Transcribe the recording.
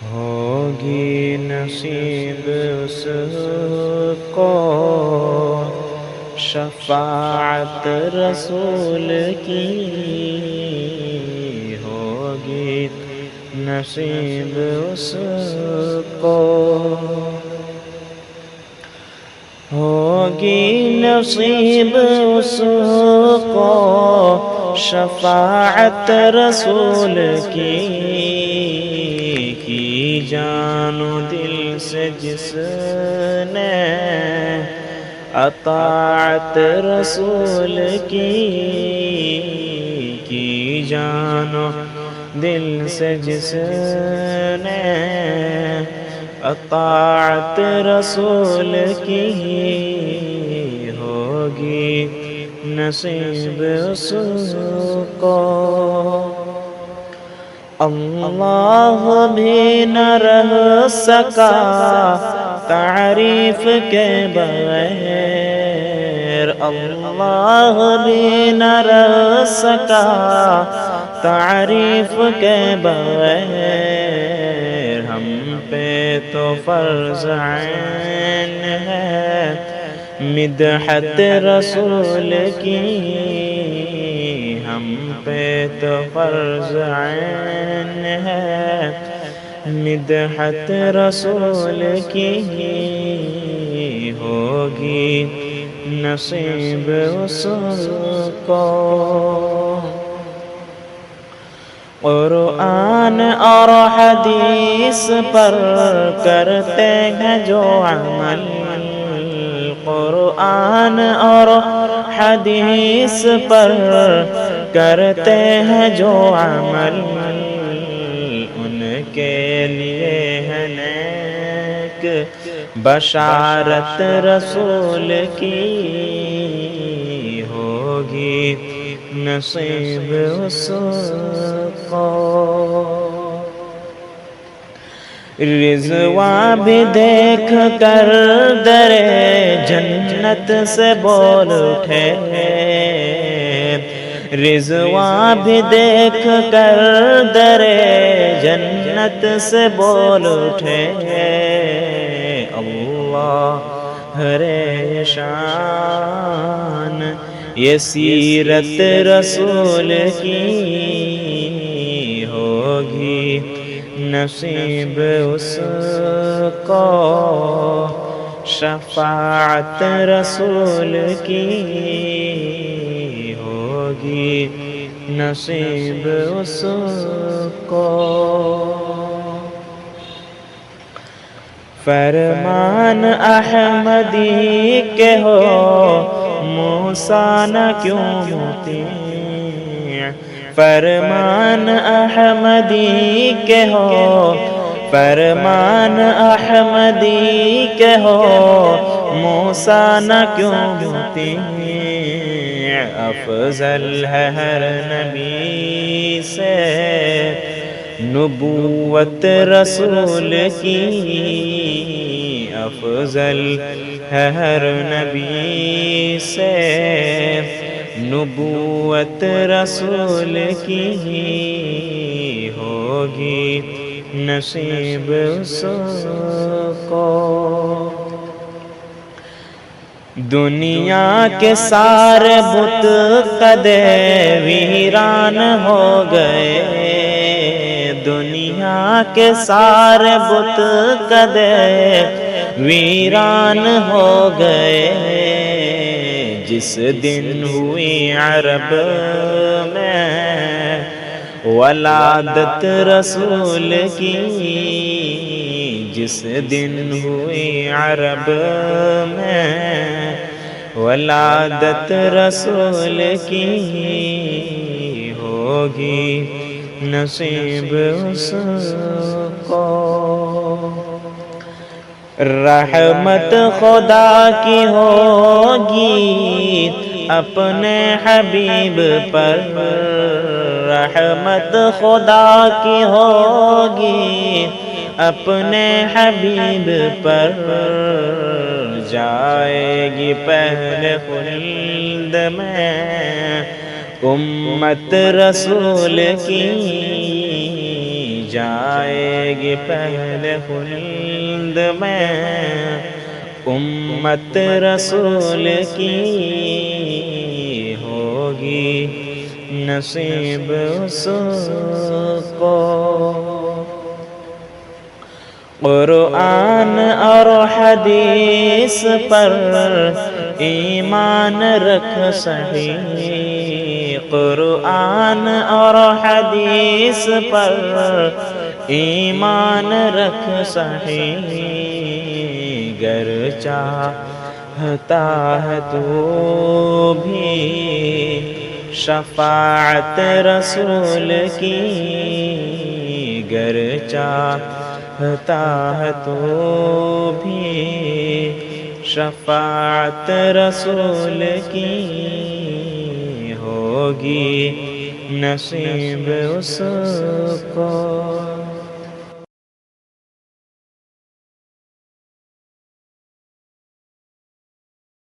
ہوگی نصیب اس کو شفاعت رسول کی، ہوگی نصیب اس کو، ہوگی نصیب اس کو شفاعت رسول کی جان و دل سے جس نے اطاعت رسول کی جان و دل سے جس نے اطاعت رسول کی، ہوگی نصیب اس کو۔ اللہ بھی نہ رہ سکا تعریف کے بغیر، اللہ بھی نہ رہ سکا تعریف کے بغیر، ہم پہ تو فرض عین ہے مدحت رسول کی، ہم پہ تو فرض عین ہے مدحت رسول کی، ہوگی نصیب اس کو۔ قرآن اور حدیث پر کرتے ہیں جو عمل، قرآن اور حدیث پر کرتے ہیں جو عمل، ان کے لیے ہے نیک بشارت رسول کی، ہوگی نصیب اس کو۔ رضوان بھی دیکھ کر در جنت سے بول اٹھے، رضوان بھی دیکھ کر در جنت سے بول اٹھے، اللہ رے شان یہ سیرت رسول کی، ہوگی نصیب اس کو شفاعت رسول کی، ہوگی نصیب اس کو۔ فرمان احمدی کے ہو موسیٰ نہ کیوں مطیع، فرمان احمدی کے ہو، فرمان احمدی کے ہو موسیٰ نہ کیوں مطیع، افضل ہے ہر نبی سے نبوت رسول کی، افضل ہے ہر نبی سے نبوت رسول کی، ہوگی نصیب اس کو۔ دنیا کے سارے بت قدے ویران ہو گئے، دنیا کے سارے بت قدے ویران ہو گئے، جس دن ہوئی عرب میں ولادت رسول کی، جس دن ہوئی عرب میں ولادت رسول کی، ہوگی نصیب اس کو۔ رحمت خدا کی ہوگی اپنے حبیب پر، رحمت خدا کی ہوگی اپنے حبیب پر، جائے گی پہلے خلد میں امت رسول کی، جائے گی پہلے خلد میں امت رسول کی ہوگی نصیب اس کو۔ قرآن اور حدیث پر ایمان رکھ صحیح، قرآن اور حدیث پر ایمان رکھ صحیح، گر چاہتا ہے تو بھی شفاعت رسول کی، گر چاہتا ہے تو بھی شفاعت رسول کی ہوگی نصیب اس کو۔